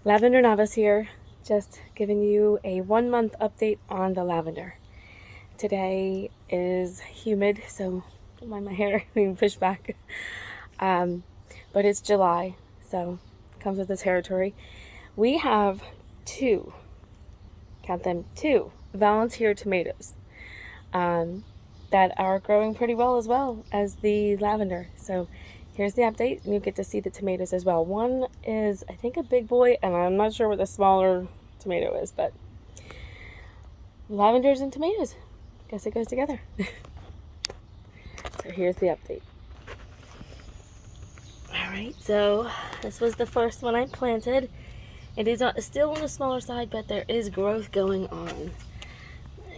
Lavender Novice here, just giving you a 1 month update on the lavender. Today is humid, so don't mind my hair being pushed back. But it's July, so it comes with the territory. We have two, count them, two volunteer tomatoes that are growing pretty well as the lavender. So here's the update, and you get to see the tomatoes as well. One is, I think, a big boy, and I'm not sure what the smaller tomato is, but lavenders and tomatoes, guess it goes together. So here's the update. Alright, so this was the first one I planted. It is still on the smaller side, but there is growth going on.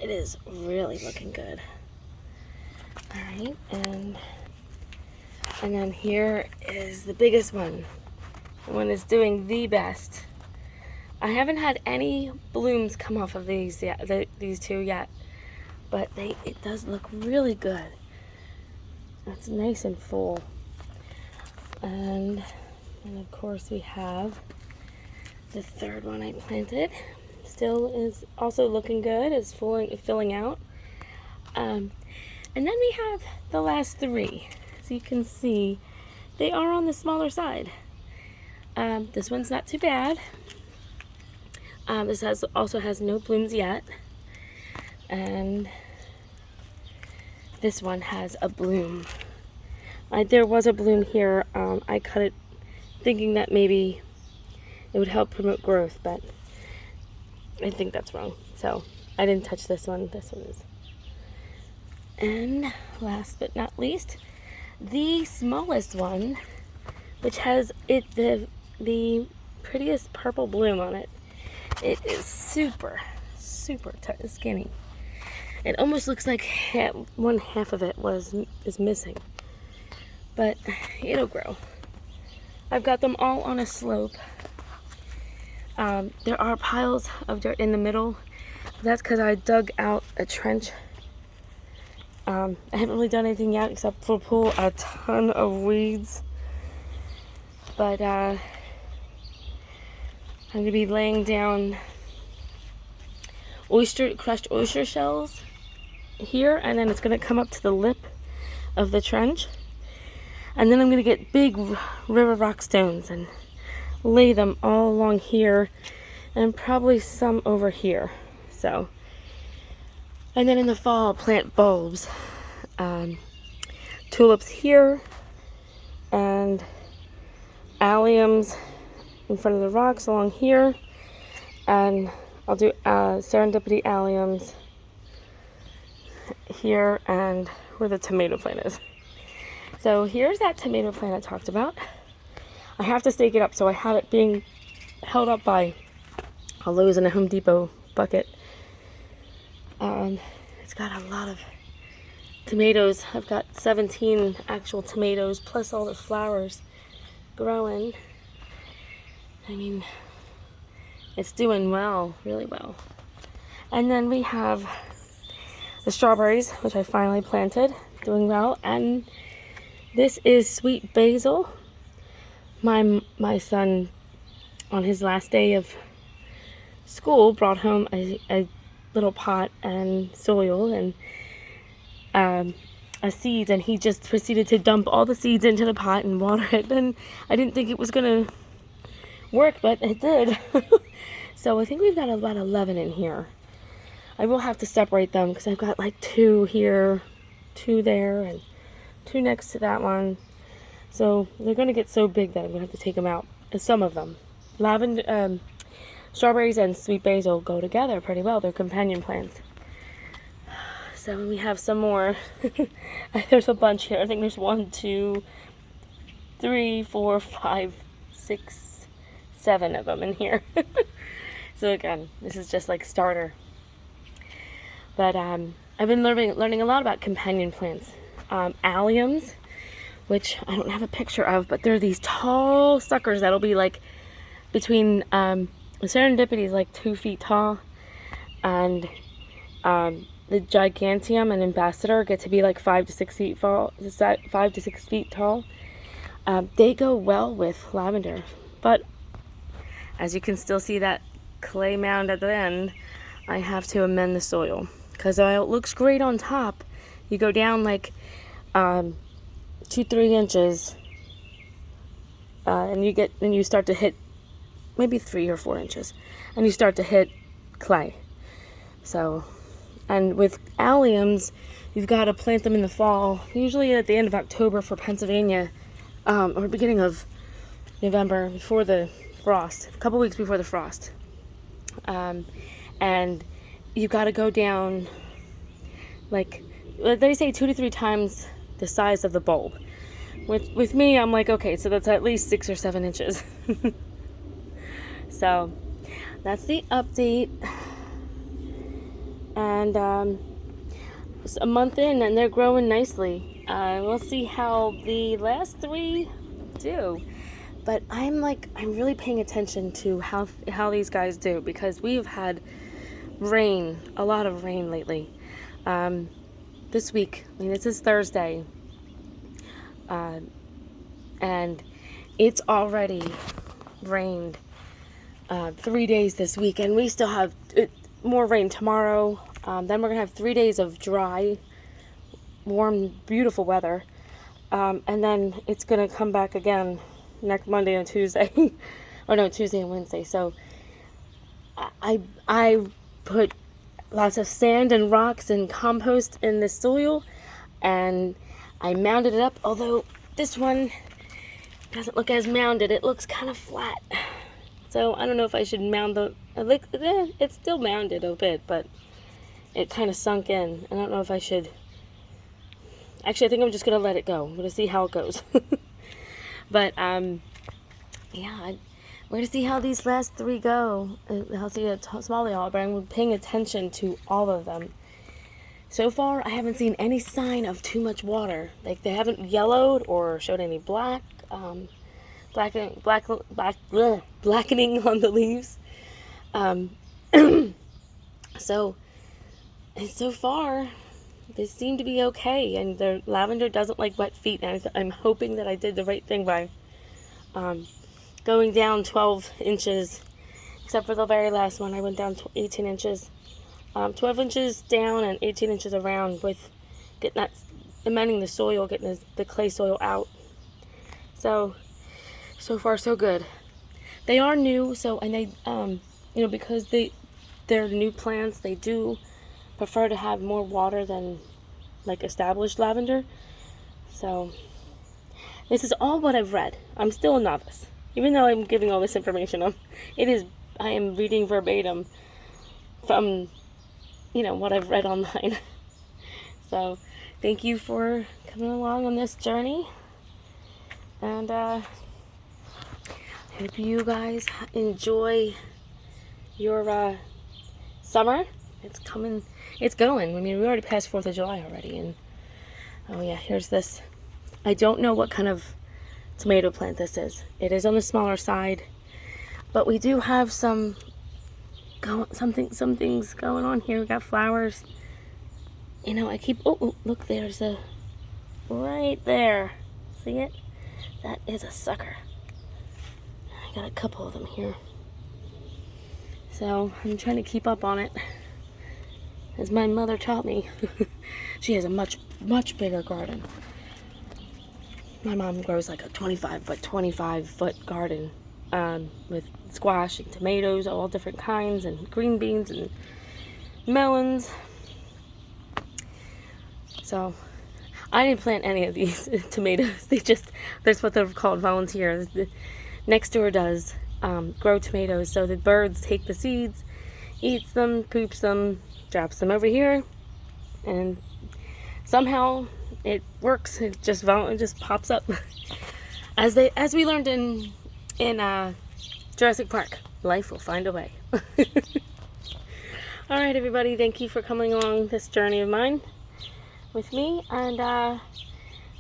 It is really looking good. Alright, and then here is the biggest one. The one that's doing the best. I haven't had any blooms come off of these two yet, but it does look really good. It's nice and full. And of course we have the third one I planted. Still is also looking good. It's filling out. And then we have the last three. So you can see they are on the smaller side. This one's not too bad. This also has no blooms yet. And this one has a bloom. There was a bloom here. I cut it thinking that maybe it would help promote growth, but I think that's wrong. So I didn't touch this one. This one is. And last but not least, the smallest one, which has the prettiest purple bloom on it. It is super skinny. It almost looks like one half of it is missing, but it'll grow. I've got them all on a slope. There are piles of dirt in the middle. That's because I dug out a trench. I haven't really done anything yet except for pull a ton of weeds. But I'm going to be laying down crushed oyster shells here, and then it's going to come up to the lip of the trench. And then I'm going to get big river rock stones and lay them all along here, and probably some over here. So, and then in the fall, I'll plant bulbs. Tulips here, and Alliums in front of the rocks along here, and I'll do serendipity Alliums here and where the tomato plant is. So here's that tomato plant I talked about. I have to stake it up, so I have it being held up by a Lowe's and a Home Depot bucket. It's got a lot of tomatoes. I've got 17 actual tomatoes plus all the flowers growing. I mean, it's doing well, really well. And then we have the strawberries, which I finally planted, doing well. And this is sweet basil. My son, on his last day of school, brought home a little pot and soil and a seed, and he just proceeded to dump all the seeds into the pot and water it. And I didn't think it was gonna work, but it did. So I think we've got about 11 in here. I will have to separate them because I've got like 2 here, 2 there, and 2 next to that one. So they're going to get so big that I'm going to have to take them out. And some of them. Strawberries and sweet basil go together pretty well. They're companion plants. So we have some more. There's a bunch here. I think there's 1, 2, 3, 4, 5, 6, 7 of them in here. So again, this is just like starter. But I've been learning a lot about companion plants. Alliums, which I don't have a picture of, but they're these tall suckers that'll be like between serendipity is like 2 feet tall, and the gigantium and ambassador get to be like 5 to 6 feet tall. They go well with lavender, but as you can still see that clay mound at the end, I have to amend the soil. Because while it looks great on top, you go down like 2-3 inches, and you start to hit maybe 3 or 4 inches, and you start to hit clay. So, and with Alliums, you've got to plant them in the fall, usually at the end of October for Pennsylvania, or beginning of November, before the frost, a couple weeks before the frost. And you got to go down, like, they say 2 to 3 times the size of the bulb. With me, I'm like, okay, so that's at least 6 or 7 inches. So that's the update. And it's a month in, and they're growing nicely. We'll see how the last 3 do. But I'm really paying attention to how these guys do, because we've had rain, a lot of rain lately. This week, I mean, this is Thursday, and it's already rained 3 days this week, and we still have more rain tomorrow. Then we're gonna have 3 days of dry, warm, beautiful weather, and then it's gonna come back again next Monday and Tuesday. Oh no, Tuesday and Wednesday. So I put lots of sand and rocks and compost in the soil, and I mounded it up, although this one doesn't look as mounded. It looks kind of flat. So I don't know if I should mound it's still mounded a bit, but it kind of sunk in. I don't know if I should. Actually, I think I'm just going to let it go. I'm going to see how it goes. But, yeah, we're going to see how these last 3 go. I'll see how small they are, but I'm paying attention to all of them. So far, I haven't seen any sign of too much water. Like, they haven't yellowed or showed any blackening on the leaves. So far, they seem to be okay, and the lavender doesn't like wet feet, and I'm hoping that I did the right thing by going down 12 inches, except for the very last one. I went down 18 inches, 12 inches down and 18 inches around, with amending the soil, getting the clay soil out. So far so good. They are new, and they, because they're new plants, they do prefer to have more water than like established lavender. So this is all what I've read. I'm still a novice, even though I'm giving all this information. I am reading verbatim from what I've read online. So thank you for coming along on this journey, and hope you guys enjoy your summer. It's coming. It's going. I mean, we already passed 4th of July already, and oh yeah, here's this. I don't know what kind of tomato plant this is. It is on the smaller side, but we do have some things going on here. We got flowers. I keep. Oh, look, there's a right there. See it? That is a sucker. I got a couple of them here. So I'm trying to keep up on it, as my mother taught me. She has a much bigger garden. My mom grows like a 25-foot garden, with squash and tomatoes, all different kinds, and green beans and melons. So I didn't plant any of these tomatoes. That's what they're called, volunteers. The next door does grow tomatoes, so the birds take the seeds, eats them, poops them, drops them over here, and somehow it works. It just pops up. As we learned in Jurassic Park, life will find a way. All right, everybody, thank you for coming along this journey of mine with me, and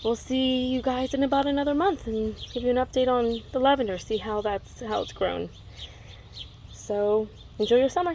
we'll see you guys in about another month and give you an update on the lavender, see how it's grown. So enjoy your summer.